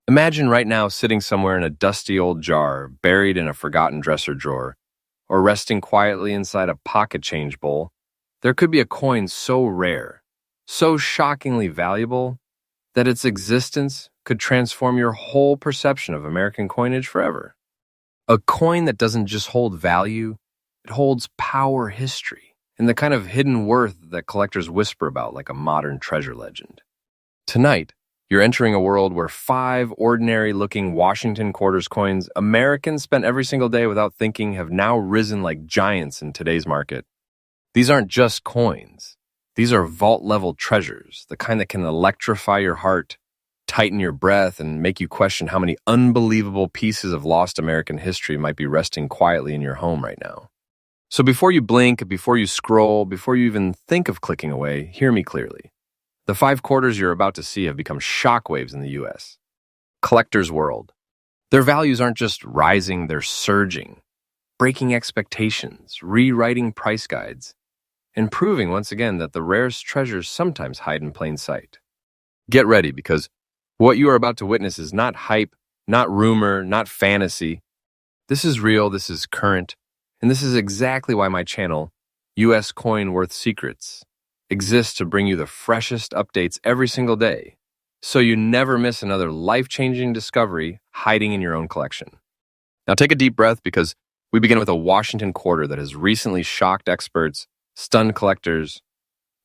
Imagine right now sitting somewhere in a dusty old jar, buried in a forgotten dresser drawer, or resting quietly inside a pocket change bowl. There could be a coin so rare, so shockingly valuable, that its existence could transform your whole perception of American coinage forever. A coin that doesn't just hold value, it holds power, history, and the kind of hidden worth that collectors whisper about like a modern treasure legend. Tonight, you're entering a world where 5 ordinary-looking Washington quarters coins Americans spent every single day without thinking have now risen like giants in today's market. These aren't just coins. These are vault-level treasures, the kind that can electrify your heart, tighten your breath, and make you question how many unbelievable pieces of lost American history might be resting quietly in your home right now. So before you blink, before you scroll, before you even think of clicking away, hear me clearly. The 5 quarters you're about to see have become shockwaves in the U.S. Collector's world. Their values aren't just rising, they're surging, breaking expectations, rewriting price guides, and proving once again that the rarest treasures sometimes hide in plain sight. Get ready, because what you are about to witness is not hype, not rumor, not fantasy. This is real, this is current, and this is exactly why my channel, U.S. Coin Worth Secrets, exists to bring you the freshest updates every single day, so you never miss another life-changing discovery hiding in your own collection. Now take a deep breath, because we begin with a Washington quarter that has recently shocked experts, stunned collectors,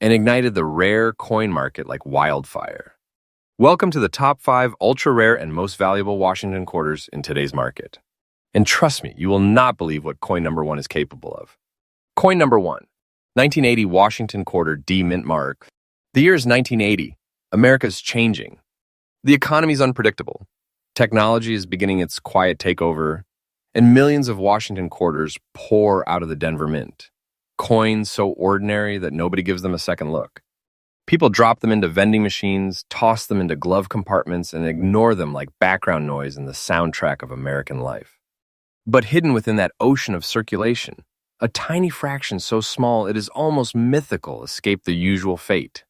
and ignited the rare coin market like wildfire. Welcome to the top 5 ultra-rare and most valuable Washington quarters in today's market. And trust me, you will not believe what coin number 1 is capable of. Coin number 1. 1980 Washington Quarter D Mint Mark. The year is 1980. America's changing. The economy is unpredictable. Technology is beginning its quiet takeover, and millions of Washington quarters pour out of the Denver Mint. Coins so ordinary that nobody gives them a second look. People drop them into vending machines, toss them into glove compartments, and ignore them like background noise in the soundtrack of American life. But hidden within that ocean of circulation, a tiny fraction so small it is almost mythical escaped the usual fate.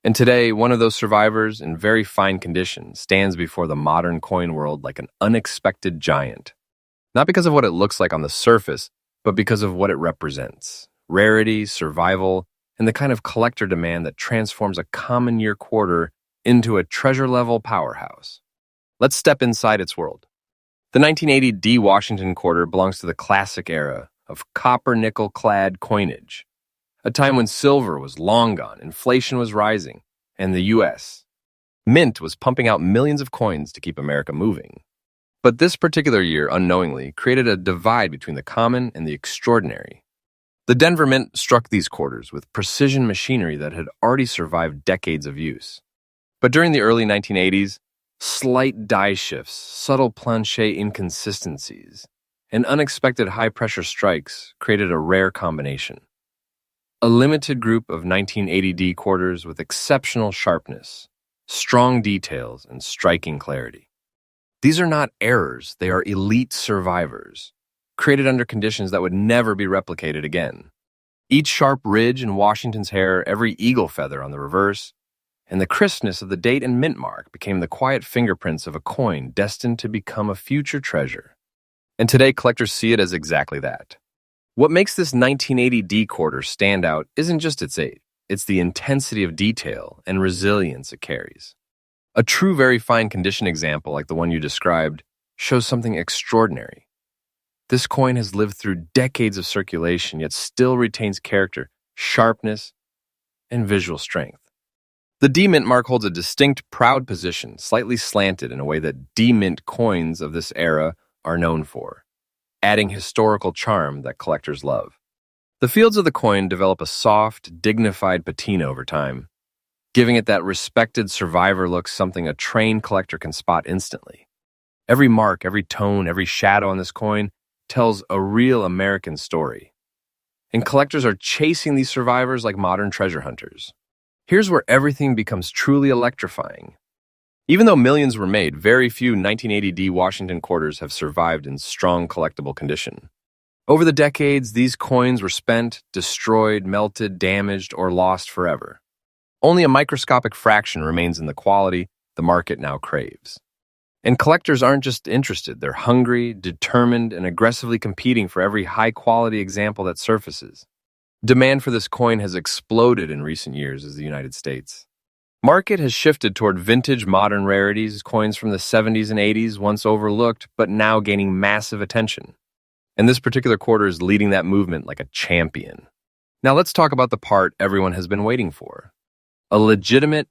And today, one of those survivors, in very fine condition, stands before the modern coin world like an unexpected giant. Not because of what it looks like on the surface, but because of what it represents. Rarity, survival, and the kind of collector demand that transforms a common year quarter into a treasure-level powerhouse. Let's step inside its world. The 1980 D Washington quarter belongs to the classic era of copper-nickel-clad coinage, a time when silver was long gone, inflation was rising, and the U.S. Mint was pumping out millions of coins to keep America moving. But this particular year, unknowingly, created a divide between the common and the extraordinary. The Denver Mint struck these quarters with precision machinery that had already survived decades of use. But during the early 1980s, slight die shifts, subtle planche inconsistencies, and unexpected high-pressure strikes created a rare combination. A limited group of 1980 D quarters with exceptional sharpness, strong details, and striking clarity. These are not errors, they are elite survivors, created under conditions that would never be replicated again. Each sharp ridge in Washington's hair, every eagle feather on the reverse, and the crispness of the date and mint mark became the quiet fingerprints of a coin destined to become a future treasure. And today, collectors see it as exactly that. What makes this 1980 D quarter stand out isn't just its age, it's the intensity of detail and resilience it carries. A true very fine condition example like the one you described shows something extraordinary. This coin has lived through decades of circulation, yet still retains character, sharpness, and visual strength. The D Mint mark holds a distinct, proud position, slightly slanted in a way that D Mint coins of this era are known for, adding historical charm that collectors love. The fields of the coin develop a soft, dignified patina over time, giving it that respected survivor look, something a trained collector can spot instantly. Every mark, every tone, every shadow on this coin tells a real American story. And collectors are chasing these survivors like modern treasure hunters. Here's where everything becomes truly electrifying. Even though millions were made, very few 1980 D Washington quarters have survived in strong collectible condition. Over the decades, these coins were spent, destroyed, melted, damaged, or lost forever. Only a microscopic fraction remains in the quality the market now craves. And collectors aren't just interested, they're hungry, determined, and aggressively competing for every high-quality example that surfaces. Demand for this coin has exploded in recent years as the United States. Market has shifted toward vintage modern rarities, coins from the 70s and 80s, once overlooked, but now gaining massive attention. And this particular quarter is leading that movement like a champion. Now let's talk about the part everyone has been waiting for. A legitimate,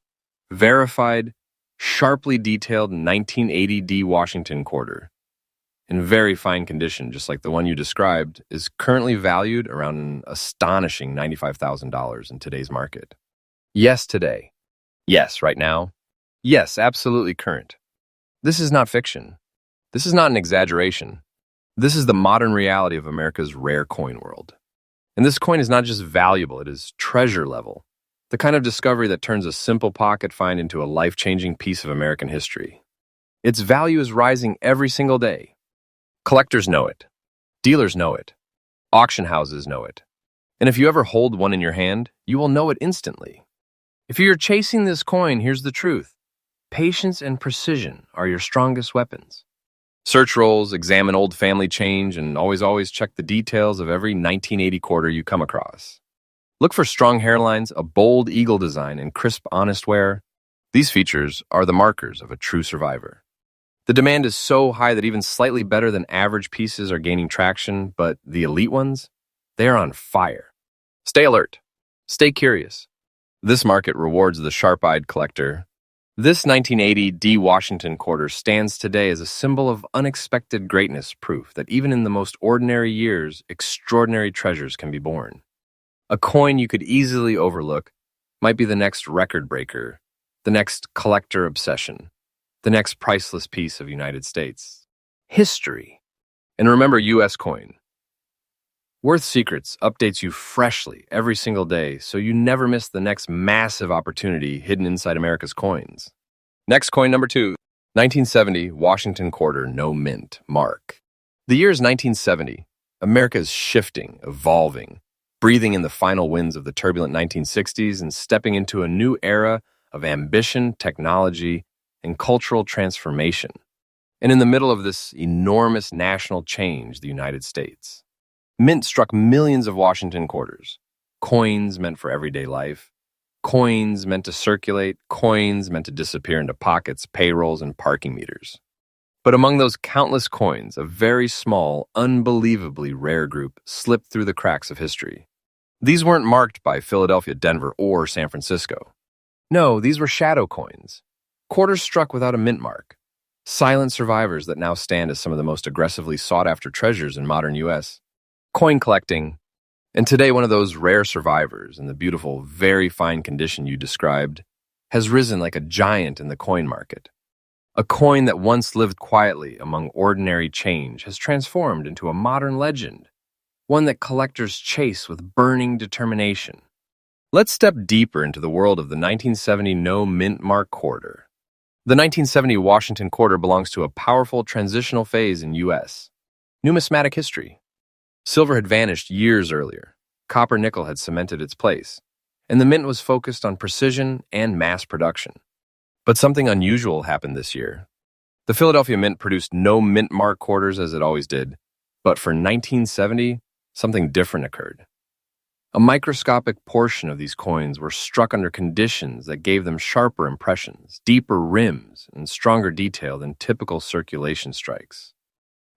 verified, sharply detailed 1980 D Washington quarter, in very fine condition, just like the one you described, is currently valued around an astonishing $95,000 in today's market. Yes, today. Yes, right now. Yes, absolutely current. This is not fiction. This is not an exaggeration. This is the modern reality of America's rare coin world. And this coin is not just valuable, it is treasure level. The kind of discovery that turns a simple pocket find into a life-changing piece of American history. Its value is rising every single day. Collectors know it. Dealers know it. Auction houses know it. And if you ever hold one in your hand, you will know it instantly. If you're chasing this coin, here's the truth. Patience and precision are your strongest weapons. Search rolls, examine old family change, and always check the details of every 1980 quarter you come across. Look for strong hairlines, a bold eagle design, and crisp, honest wear. These features are the markers of a true survivor. The demand is so high that even slightly better than average pieces are gaining traction, but the elite ones, they are on fire. Stay alert. Stay curious. This market rewards the sharp-eyed collector. This 1980 D Washington quarter stands today as a symbol of unexpected greatness, proof that even in the most ordinary years, extraordinary treasures can be born. A coin you could easily overlook might be the next record breaker, the next collector obsession, the next priceless piece of United States history. And remember, U.S. coin. Worth Secrets updates you freshly every single day, so you never miss the next massive opportunity hidden inside America's coins. Next coin number 2, 1970 Washington Quarter No Mint Mark. The year is 1970. America is shifting, evolving, breathing in the final winds of the turbulent 1960s and stepping into a new era of ambition, technology, and cultural transformation. And in the middle of this enormous national change, the United States. Mint struck millions of Washington quarters. Coins meant for everyday life. Coins meant to circulate. Coins meant to disappear into pockets, payrolls, and parking meters. But among those countless coins, a very small, unbelievably rare group slipped through the cracks of history. These weren't marked by Philadelphia, Denver, or San Francisco. No, these were shadow coins. Quarters struck without a mint mark. Silent survivors that now stand as some of the most aggressively sought-after treasures in modern U.S. Coin collecting, and today one of those rare survivors in the beautiful, very fine condition you described, has risen like a giant in the coin market. A coin that once lived quietly among ordinary change has transformed into a modern legend, one that collectors chase with burning determination. Let's step deeper into the world of the 1970 No Mint Mark Quarter. The 1970 Washington Quarter belongs to a powerful transitional phase in U.S. numismatic history. Silver had vanished years earlier. Copper-nickel had cemented its place, and the mint was focused on precision and mass production. But something unusual happened this year. The Philadelphia Mint produced no mint mark quarters as it always did, but for 1970, something different occurred. A microscopic portion of these coins were struck under conditions that gave them sharper impressions, deeper rims, and stronger detail than typical circulation strikes.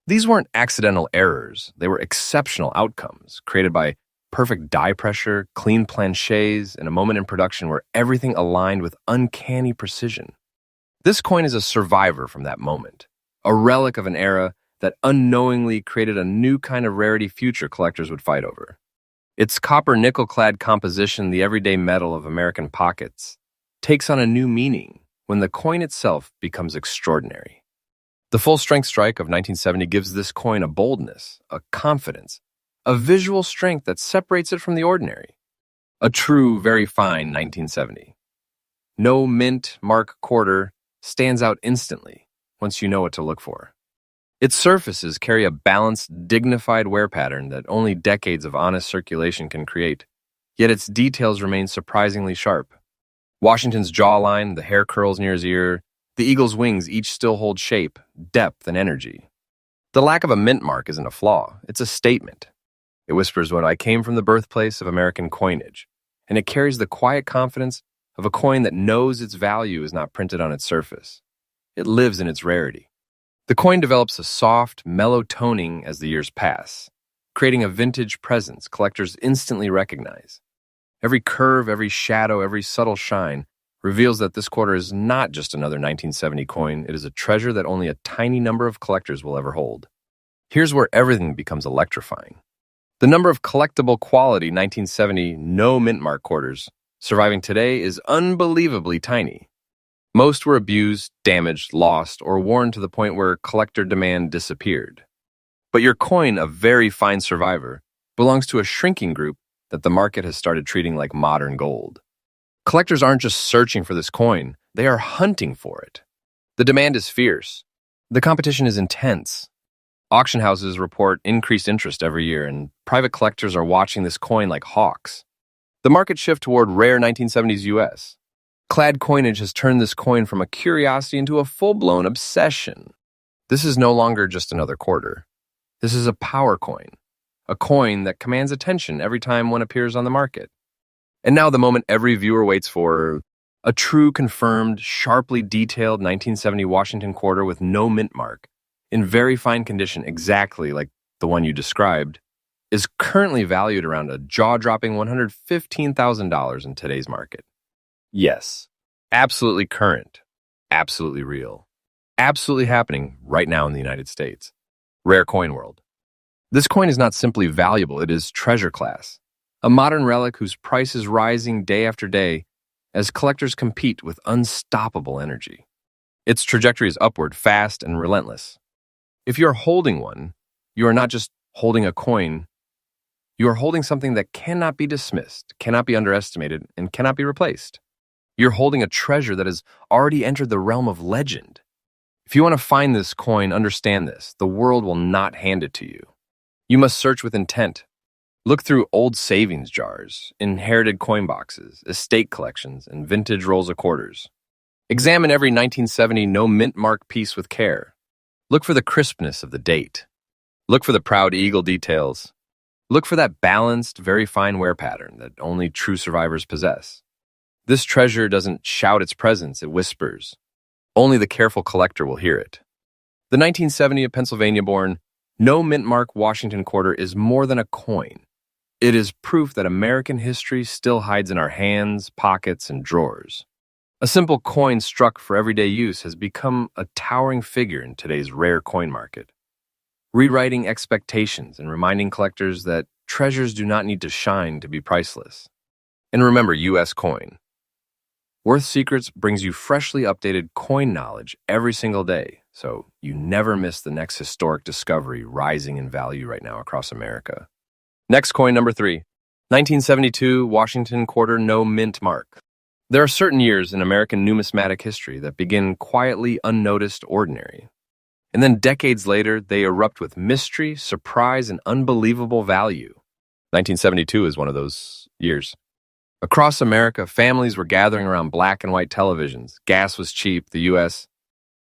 These weren't accidental errors, they were exceptional outcomes, created by perfect die pressure, clean planchets, and a moment in production where everything aligned with uncanny precision. This coin is a survivor from that moment, a relic of an era that unknowingly created a new kind of rarity future collectors would fight over. Its copper-nickel-clad composition, the everyday metal of American pockets, takes on a new meaning when the coin itself becomes extraordinary. The full-strength strike of 1970 gives this coin a boldness, a confidence, a visual strength that separates it from the ordinary. A true, very fine 1970. No mint mark quarter stands out instantly once you know what to look for. Its surfaces carry a balanced, dignified wear pattern that only decades of honest circulation can create, yet its details remain surprisingly sharp. Washington's jawline, the hair curls near his ear, The eagle's wings each still hold shape, depth, and energy. The lack of a mint mark isn't a flaw, it's a statement. It whispers what I came from the birthplace of American coinage, and it carries the quiet confidence of a coin that knows its value is not printed on its surface. It lives in its rarity. The coin develops a soft, mellow toning as the years pass, creating a vintage presence collectors instantly recognize. Every curve, every shadow, every subtle shine reveals that this quarter is not just another 1970 coin, it is a treasure that only a tiny number of collectors will ever hold. Here's where everything becomes electrifying. The number of collectible quality 1970 no mint mark quarters surviving today is unbelievably tiny. Most were abused, damaged, lost, or worn to the point where collector demand disappeared. But your coin, a very fine survivor, belongs to a shrinking group that the market has started treating like modern gold. Collectors aren't just searching for this coin, they are hunting for it. The demand is fierce. The competition is intense. Auction houses report increased interest every year, and private collectors are watching this coin like hawks. The market shift toward rare 1970s US. Clad coinage has turned this coin from a curiosity into a full-blown obsession. This is no longer just another quarter. This is a power coin, a coin that commands attention every time one appears on the market. And now the moment every viewer waits for, a true, confirmed, sharply detailed 1970 Washington quarter with no mint mark, in very fine condition exactly like the one you described, is currently valued around a jaw-dropping $115,000 in today's market. Yes, absolutely current, absolutely real, absolutely happening right now in the United States. Rare coin world. This coin is not simply valuable, it is treasure class, a modern relic whose price is rising day after day as collectors compete with unstoppable energy. Its trajectory is upward, fast, and relentless. If you are holding one, you are not just holding a coin, you are holding something that cannot be dismissed, cannot be underestimated, and cannot be replaced. You're holding a treasure that has already entered the realm of legend. If you want to find this coin, understand this. The world will not hand it to you. You must search with intent. Look through old savings jars, inherited coin boxes, estate collections, and vintage rolls of quarters. Examine every 1970 no mint mark piece with care. Look for the crispness of the date. Look for the proud eagle details. Look for that balanced, very fine wear pattern that only true survivors possess. This treasure doesn't shout its presence, it whispers. Only the careful collector will hear it. The 1970 Pennsylvania-born, no mint mark Washington quarter is more than a coin. It is proof that American history still hides in our hands, pockets, and drawers. A simple coin struck for everyday use has become a towering figure in today's rare coin market, rewriting expectations and reminding collectors that treasures do not need to shine to be priceless. And remember, U.S. coin. Worth Secrets brings you freshly updated coin knowledge every single day, so you never miss the next historic discovery rising in value right now across America. Next coin number 3, 1972 Washington quarter no mint mark. There are certain years in American numismatic history that begin quietly unnoticed ordinary. And then decades later, they erupt with mystery, surprise, and unbelievable value. 1972 is one of those years. Across America, families were gathering around black and white televisions. Gas was cheap, the U.S.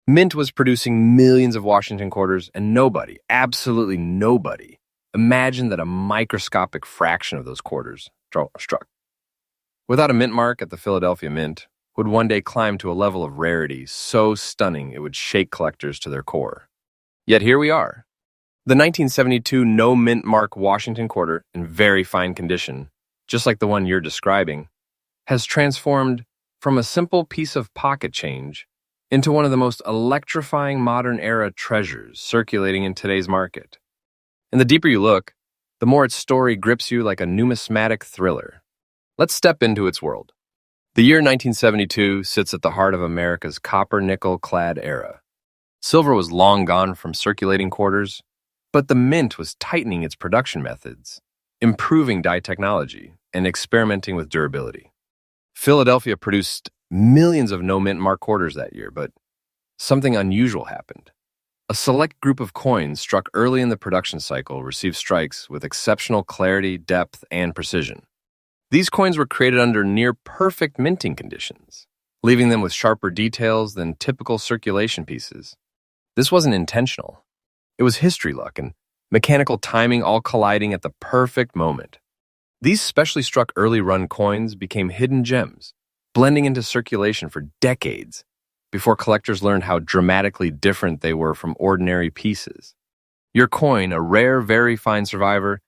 Mint was producing millions of Washington quarters, and nobody, absolutely nobody, imagined that a microscopic fraction of those quarters struck. Without a mint mark at the Philadelphia Mint, would one day climb to a level of rarity so stunning it would shake collectors to their core. Yet here we are. The 1972 no mint mark Washington quarter, in very fine condition, just like the one you're describing, has transformed from a simple piece of pocket change into one of the most electrifying modern-era treasures circulating in today's market. And the deeper you look, the more its story grips you like a numismatic thriller. Let's step into its world. The year 1972 sits at the heart of America's copper-nickel-clad era. Silver was long gone from circulating quarters, but the mint was tightening its production methods, improving die technology, and experimenting with durability. Philadelphia produced millions of no-mint mark quarters that year, but something unusual happened. A select group of coins struck early in the production cycle received strikes with exceptional clarity, depth, and precision. These coins were created under near-perfect minting conditions. leaving them with sharper details than typical circulation pieces. This wasn't intentional. It was history luck and mechanical timing all colliding at the perfect moment. These specially struck early run coins became hidden gems, blending into circulation for decades before collectors learned how dramatically different they were from ordinary pieces. Your coin, a rare, very fine survivor,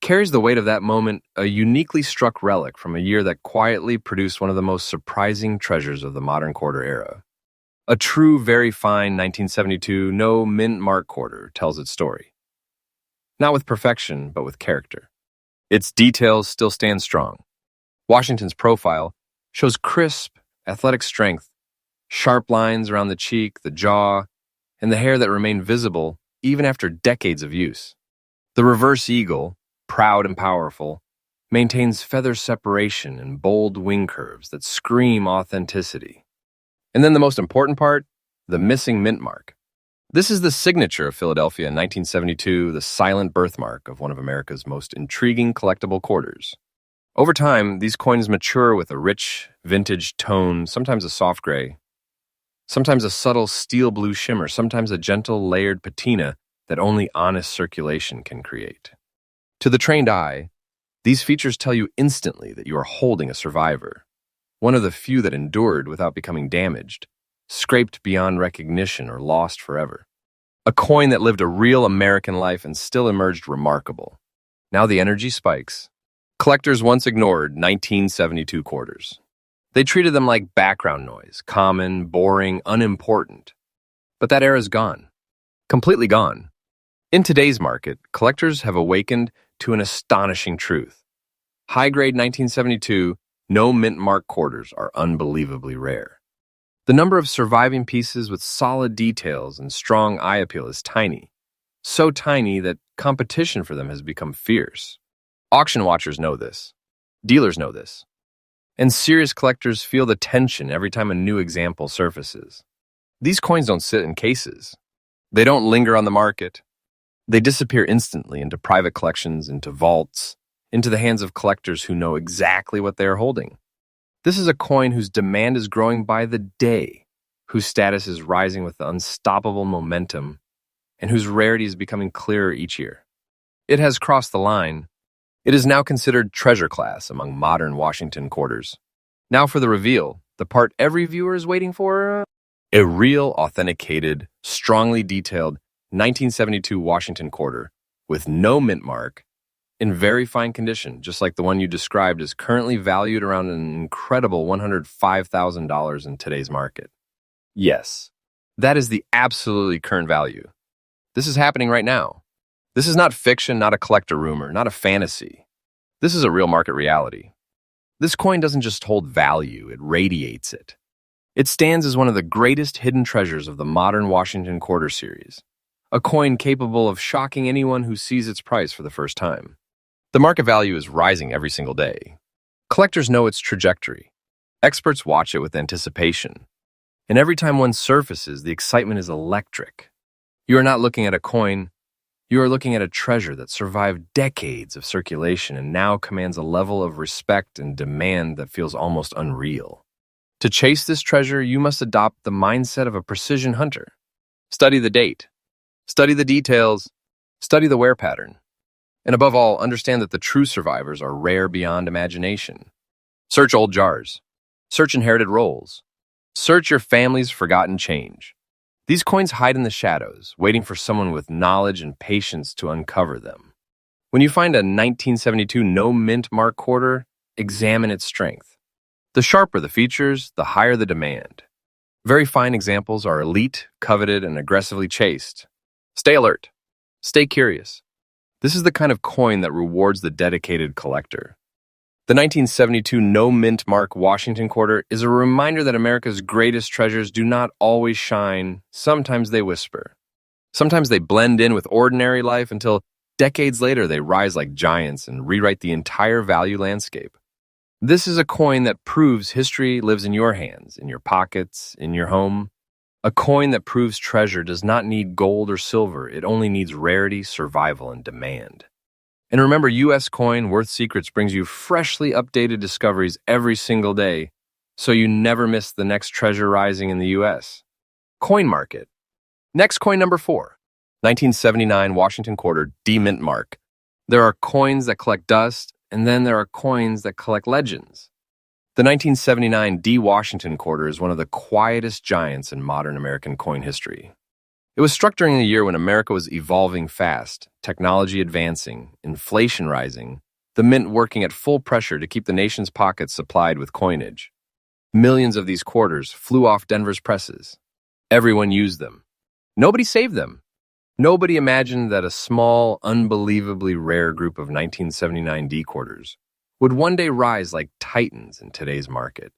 carries the weight of that moment, a uniquely struck relic from a year that quietly produced one of the most surprising treasures of the modern quarter era. A true, very fine 1972 no mint mark quarter tells its story. Not with perfection, but with character. Its details still stand strong. Washington's profile shows crisp, athletic strength, sharp lines around the cheek, the jaw, and the hair that remain visible even after decades of use. The reverse eagle, proud and powerful, maintains feather separation and bold wing curves that scream authenticity. And then the most important part, the missing mint mark. This is the signature of Philadelphia in 1972, the silent birthmark of one of America's most intriguing collectible quarters. Over time, these coins mature with a rich, vintage tone, sometimes a soft gray, sometimes a subtle steel blue shimmer, sometimes a gentle layered patina that only honest circulation can create. To the trained eye, these features tell you instantly that you are holding a survivor, one of the few that endured without becoming damaged, scraped beyond recognition or lost forever. A coin that lived a real American life and still emerged remarkable. Now the energy spikes. Collectors once ignored 1972 quarters. They treated them like background noise, common, boring, unimportant. But that era's gone. Completely gone. In today's market, collectors have awakened to an astonishing truth. High-grade 1972 no mint mark quarters are unbelievably rare. The number of surviving pieces with solid details and strong eye appeal is tiny. So tiny that competition for them has become fierce. Auction watchers know this. Dealers know this. And serious collectors feel the tension every time a new example surfaces. These coins don't sit in cases. They don't linger on the market. They disappear instantly into private collections, into vaults, into the hands of collectors who know exactly what they are holding. This is a coin whose demand is growing by the day, whose status is rising with unstoppable momentum, and whose rarity is becoming clearer each year. It has crossed the line. It is now considered treasure class among modern Washington quarters. Now for the reveal, the part every viewer is waiting for: a real, authenticated, strongly detailed 1972 Washington quarter with no mint mark, in very fine condition, just like the one you described, is currently valued around an incredible $105,000 in today's market. Yes, that is the absolutely current value. This is happening right now. This is not fiction, not a collector rumor, not a fantasy. This is a real market reality. This coin doesn't just hold value, it radiates it. It stands as one of the greatest hidden treasures of the modern Washington Quarter series, a coin capable of shocking anyone who sees its price for the first time. The market value is rising every single day. Collectors know its trajectory. Experts watch it with anticipation. And every time one surfaces, the excitement is electric. You are not looking at a coin, you are looking at a treasure that survived decades of circulation and now commands a level of respect and demand that feels almost unreal. To chase this treasure, you must adopt the mindset of a precision hunter. Study the date. Study the details. Study the wear pattern. And above all, understand that the true survivors are rare beyond imagination. Search old jars. Search inherited rolls. Search your family's forgotten change. These coins hide in the shadows, waiting for someone with knowledge and patience to uncover them. When you find a 1972 no mint mark quarter, examine its strength. The sharper the features, the higher the demand. Very fine examples are elite, coveted, and aggressively chased. Stay alert. Stay curious. This is the kind of coin that rewards the dedicated collector. The 1972 no mint mark Washington quarter is a reminder that America's greatest treasures do not always shine. Sometimes they whisper. Sometimes they blend in with ordinary life until decades later they rise like giants and rewrite the entire value landscape. This is a coin that proves history lives in your hands, in your pockets, in your home. A coin that proves treasure does not need gold or silver. It only needs rarity, survival, and demand. And remember, U.S. Coin Worth Secrets brings you freshly updated discoveries every single day, so you never miss the next treasure rising in the US. Coin market. Next coin number 4, 1979 Washington Quarter D-Mint mark. There are coins that collect dust, and then there are coins that collect legends. The 1979 D Washington Quarter is one of the quietest giants in modern American coin history. It was struck during a year when America was evolving fast, technology advancing, inflation rising, the mint working at full pressure to keep the nation's pockets supplied with coinage. Millions of these quarters flew off Denver's presses. Everyone used them. Nobody saved them. Nobody imagined that a small, unbelievably rare group of 1979 D quarters would one day rise like titans in today's market.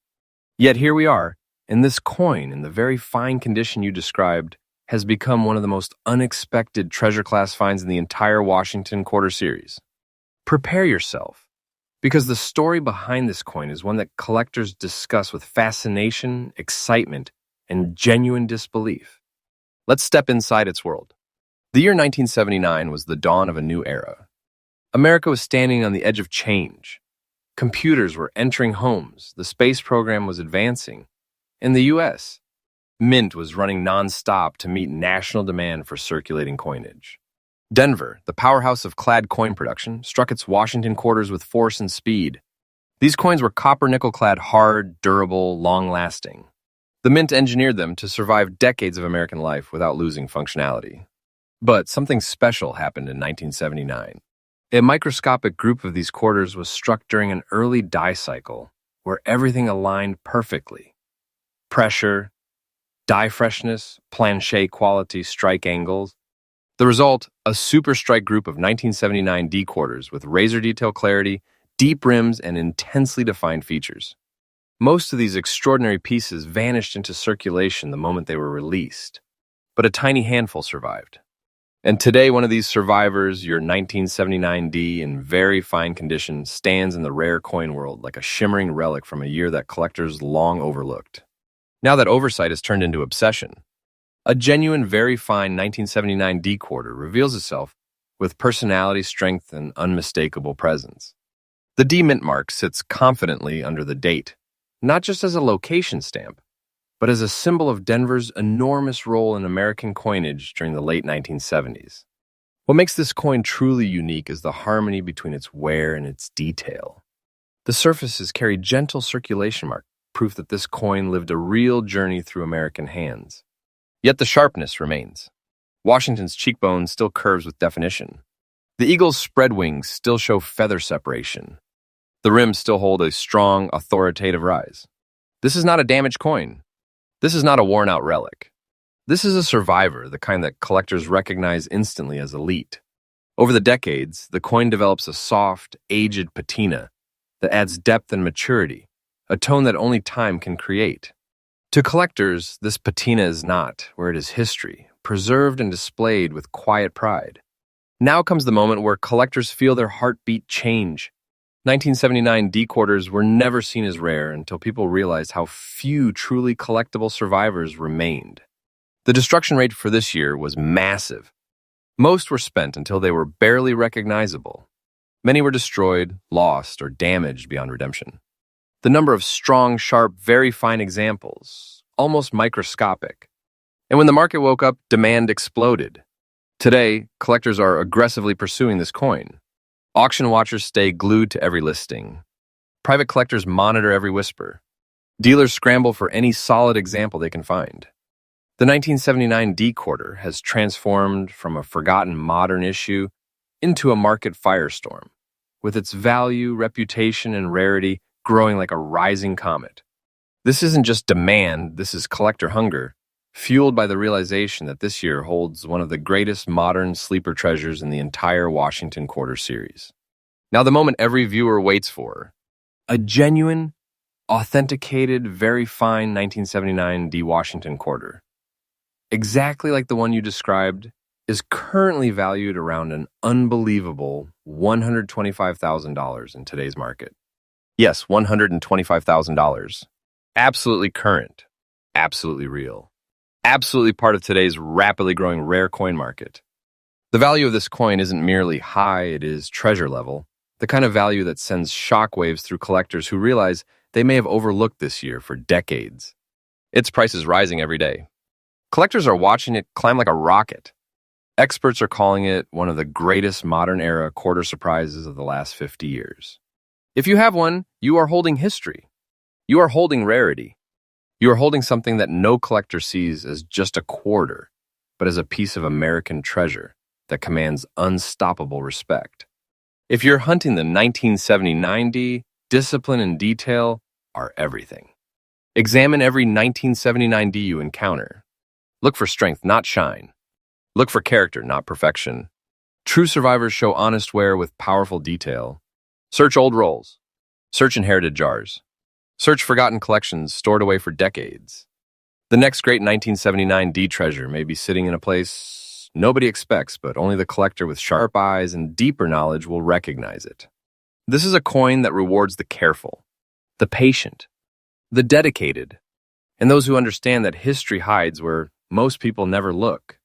Yet here we are, and this coin, in the very fine condition you described, has become one of the most unexpected treasure class finds in the entire Washington Quarter series. Prepare yourself, because the story behind this coin is one that collectors discuss with fascination, excitement, and genuine disbelief. Let's step inside its world. The year 1979 was the dawn of a new era. America was standing on the edge of change. Computers were entering homes, the space program was advancing. In the U.S., mint was running non-stop to meet national demand for circulating coinage. Denver, the powerhouse of clad coin production, struck its Washington quarters with force and speed. These coins were copper-nickel-clad, hard, durable, long-lasting. The mint engineered them to survive decades of American life without losing functionality. But something special happened in 1979. A microscopic group of these quarters was struck during an early die cycle where everything aligned perfectly. Pressure, die freshness, planchet quality, strike angles. The result, a super strike group of 1979 D quarters with razor detail clarity, deep rims, and intensely defined features. Most of these extraordinary pieces vanished into circulation the moment they were released, but a tiny handful survived. And today, one of these survivors, your 1979 D in very fine condition, stands in the rare coin world like a shimmering relic from a year that collectors long overlooked. Now that oversight has turned into obsession, a genuine, very fine 1979 D quarter reveals itself with personality, strength, and unmistakable presence. The D mint mark sits confidently under the date, not just as a location stamp, but as a symbol of Denver's enormous role in American coinage during the late 1970s. What makes this coin truly unique is the harmony between its wear and its detail. The surfaces carry gentle circulation marks, proof that this coin lived a real journey through American hands. Yet the sharpness remains. Washington's cheekbone still curves with definition. The eagle's spread wings still show feather separation. The rims still hold a strong, authoritative rise. This is not a damaged coin. This is not a worn-out relic. This is a survivor, the kind that collectors recognize instantly as elite. Over the decades, the coin develops a soft, aged patina that adds depth and maturity, a tone that only time can create. To collectors, this patina is not, where it is history, preserved and displayed with quiet pride. Now comes the moment where collectors feel their heartbeat change. 1979 D quarters were never seen as rare until people realized how few truly collectible survivors remained. The destruction rate for this year was massive. Most were spent until they were barely recognizable. Many were destroyed, lost, or damaged beyond redemption. The number of strong, sharp, very fine examples, almost microscopic. And when the market woke up, demand exploded. Today, collectors are aggressively pursuing this coin. Auction watchers stay glued to every listing. Private collectors monitor every whisper. Dealers scramble for any solid example they can find. The 1979 D quarter has transformed from a forgotten modern issue into a market firestorm, with its value, reputation, and rarity growing like a rising comet. This isn't just demand, this is collector hunger, fueled by the realization that this year holds one of the greatest modern sleeper treasures in the entire Washington Quarter series. Now the moment every viewer waits for, a genuine, authenticated, very fine 1979 D Washington Quarter, exactly like the one you described, is currently valued around an unbelievable $125,000 in today's market. Yes, $125,000. Absolutely current, absolutely real. Absolutely part of today's rapidly growing rare coin market. The value of this coin isn't merely high, it is treasure level, the kind of value that sends shockwaves through collectors who realize they may have overlooked this year for decades. Its price is rising every day. Collectors are watching it climb like a rocket. Experts are calling it one of the greatest modern-era quarter surprises of the last 50 years. If you have one, you are holding history. You are holding rarity. You are holding something that no collector sees as just a quarter, but as a piece of American treasure that commands unstoppable respect. If you're hunting the 1979 D, discipline and detail are everything. Examine every 1979 D you encounter. Look for strength, not shine. Look for character, not perfection. True survivors show honest wear with powerful detail. Search old rolls. Search inherited jars. Search forgotten collections stored away for decades. The next great 1979 D treasure may be sitting in a place nobody expects, but only the collector with sharp eyes and deeper knowledge will recognize it. This is a coin that rewards the careful, the patient, the dedicated, and those who understand that history hides where most people never look.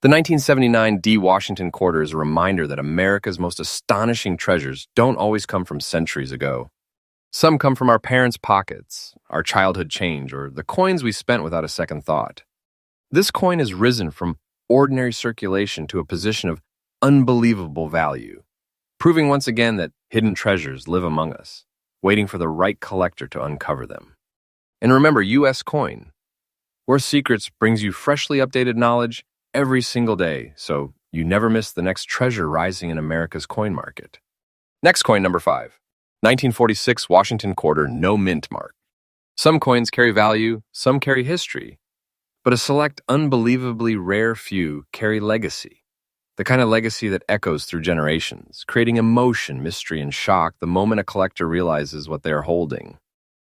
The 1979 D Washington quarter is a reminder that America's most astonishing treasures don't always come from centuries ago. Some come from our parents' pockets, our childhood change, or the coins we spent without a second thought. This coin has risen from ordinary circulation to a position of unbelievable value, proving once again that hidden treasures live among us, waiting for the right collector to uncover them. And remember, U.S. Coin, Worth Secrets brings you freshly updated knowledge every single day, so you never miss the next treasure rising in America's coin market. Next coin, number 5. 1946 Washington quarter, no mint mark. Some coins carry value, some carry history, but a select, unbelievably rare few carry legacy. The kind of legacy that echoes through generations, creating emotion, mystery, and shock the moment a collector realizes what they are holding.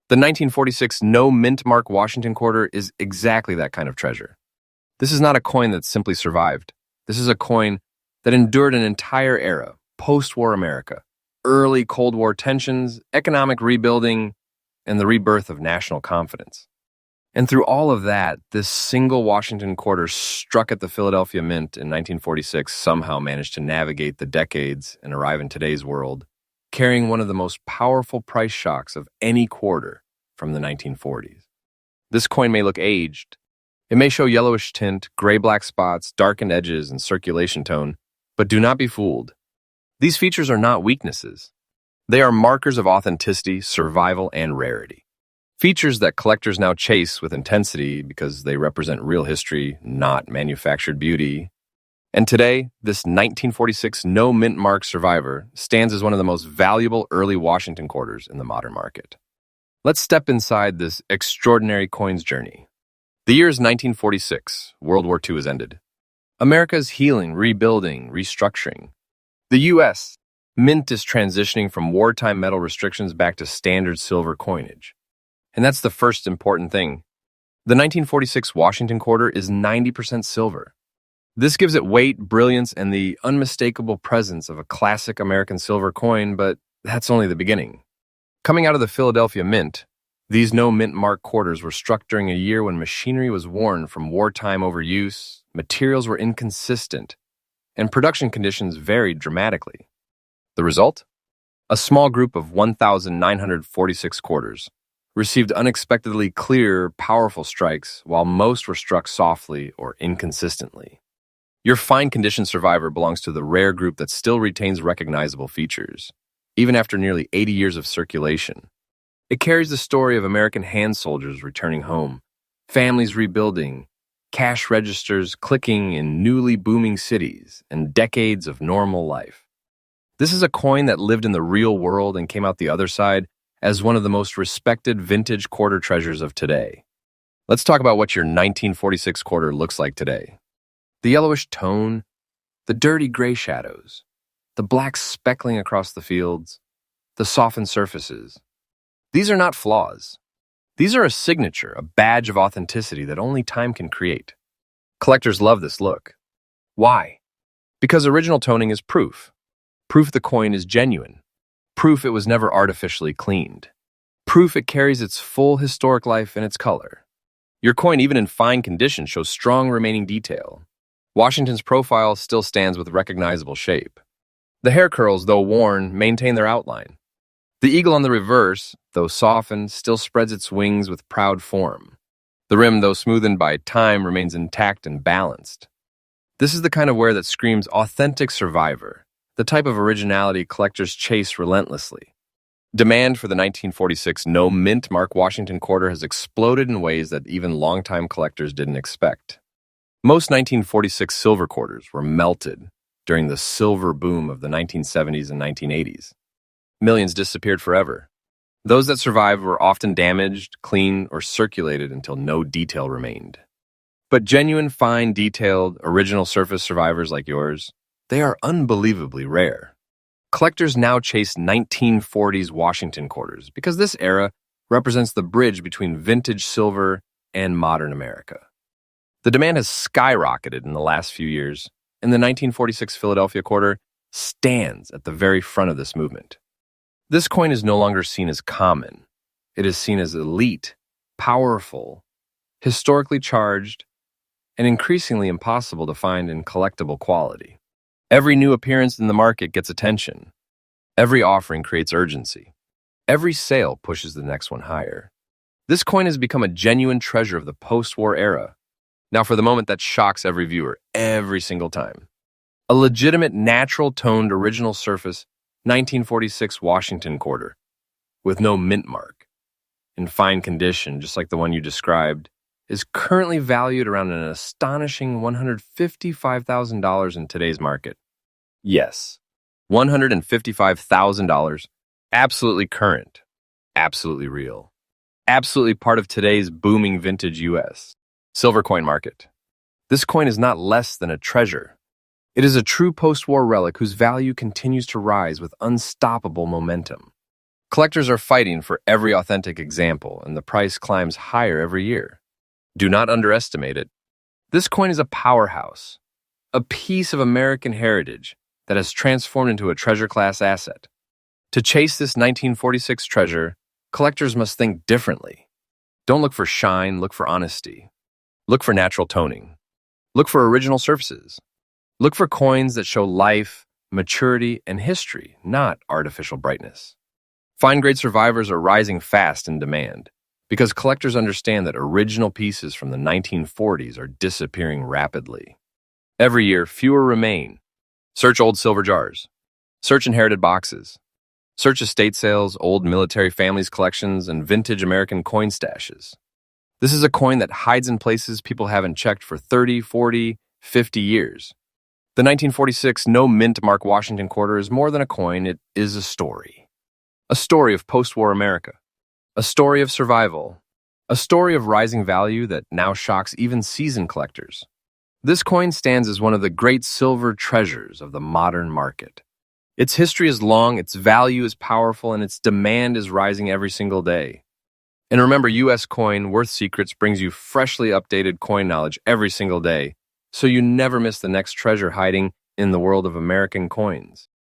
The 1946 no mint mark Washington quarter is exactly that kind of treasure. This is not a coin that simply survived. This is a coin that endured an entire era, post-war America, early Cold War tensions, economic rebuilding, and the rebirth of national confidence. And through all of that, this single Washington quarter struck at the Philadelphia Mint in 1946 somehow managed to navigate the decades and arrive in today's world, carrying one of the most powerful price shocks of any quarter from the 1940s. This coin may look aged. It may show yellowish tint, gray-black spots, darkened edges, and circulation tone, but do not be fooled. These features are not weaknesses. They are markers of authenticity, survival, and rarity. Features that collectors now chase with intensity because they represent real history, not manufactured beauty. And today, this 1946 no mint mark survivor stands as one of the most valuable early Washington quarters in the modern market. Let's step inside this extraordinary coins journey. The year is 1946. World War II has ended. America is healing, rebuilding, restructuring. The U.S. Mint is transitioning from wartime metal restrictions back to standard silver coinage. And that's the first important thing. The 1946 Washington quarter is 90% silver. This gives it weight, brilliance, and the unmistakable presence of a classic American silver coin, but that's only the beginning. Coming out of the Philadelphia Mint, these no mint mark quarters were struck during a year when machinery was worn from wartime overuse, materials were inconsistent, and production conditions varied dramatically. The result? A small group of 1,946 quarters received unexpectedly clear, powerful strikes, while most were struck softly or inconsistently. Your fine condition survivor belongs to the rare group that still retains recognizable features, even after nearly 80 years of circulation. It carries the story of American hand soldiers returning home, families rebuilding, cash registers clicking in newly booming cities, and decades of normal life. This is a coin that lived in the real world and came out the other side as one of the most respected vintage quarter treasures of today. Let's talk about what your 1946 quarter looks like today. The yellowish tone, the dirty gray shadows, the black speckling across the fields, the softened surfaces. These are not flaws. These are a signature, a badge of authenticity that only time can create. Collectors love this look. Why? Because original toning is proof. Proof the coin is genuine. Proof it was never artificially cleaned. Proof it carries its full historic life in its color. Your coin, even in fine condition, shows strong remaining detail. Washington's profile still stands with recognizable shape. The hair curls, though worn, maintain their outline. The eagle on the reverse, though softened, still spreads its wings with proud form. The rim, though smoothened by time, remains intact and balanced. This is the kind of wear that screams authentic survivor, the type of originality collectors chase relentlessly. Demand for the 1946 no mint Mark Washington quarter has exploded in ways that even longtime collectors didn't expect. Most 1946 silver quarters were melted during the silver boom of the 1970s and 1980s. Millions disappeared forever. Those that survived were often damaged, cleaned, or circulated until no detail remained. But genuine, fine, detailed, original surface survivors like yours, they are unbelievably rare. Collectors now chase 1940s Washington quarters because this era represents the bridge between vintage silver and modern America. The demand has skyrocketed in the last few years, and the 1946 Philadelphia quarter stands at the very front of this movement. This coin is no longer seen as common. It is seen as elite, powerful, historically charged, and increasingly impossible to find in collectible quality. Every new appearance in the market gets attention. Every offering creates urgency. Every sale pushes the next one higher. This coin has become a genuine treasure of the post-war era. Now for the moment that shocks every viewer, every single time. A legitimate, natural-toned, original surface 1946 Washington quarter, with no mint mark, in fine condition, just like the one you described, is currently valued around an astonishing $155,000 in today's market. Yes, $155,000, absolutely current, absolutely real, absolutely part of today's booming vintage U.S. silver coin market. This coin is not less than a treasure. It is a true post-war relic whose value continues to rise with unstoppable momentum. Collectors are fighting for every authentic example, and the price climbs higher every year. Do not underestimate it. This coin is a powerhouse, a piece of American heritage that has transformed into a treasure-class asset. To chase this 1946 treasure, collectors must think differently. Don't look for shine, look for honesty. Look for natural toning. Look for original surfaces. Look for coins that show life, maturity, and history, not artificial brightness. Fine-grade survivors are rising fast in demand because collectors understand that original pieces from the 1940s are disappearing rapidly. Every year, fewer remain. Search old silver jars. Search inherited boxes. Search estate sales, old military families' collections, and vintage American coin stashes. This is a coin that hides in places people haven't checked for 30, 40, 50 years. The 1946 no mint Mark Washington quarter is more than a coin, it is a story. A story of post-war America. A story of survival. A story of rising value that now shocks even seasoned collectors. This coin stands as one of the great silver treasures of the modern market. Its history is long, its value is powerful, and its demand is rising every single day. And remember, U.S. Coin Worth Secrets brings you freshly updated coin knowledge every single day, so you never miss the next treasure hiding in the world of American coins.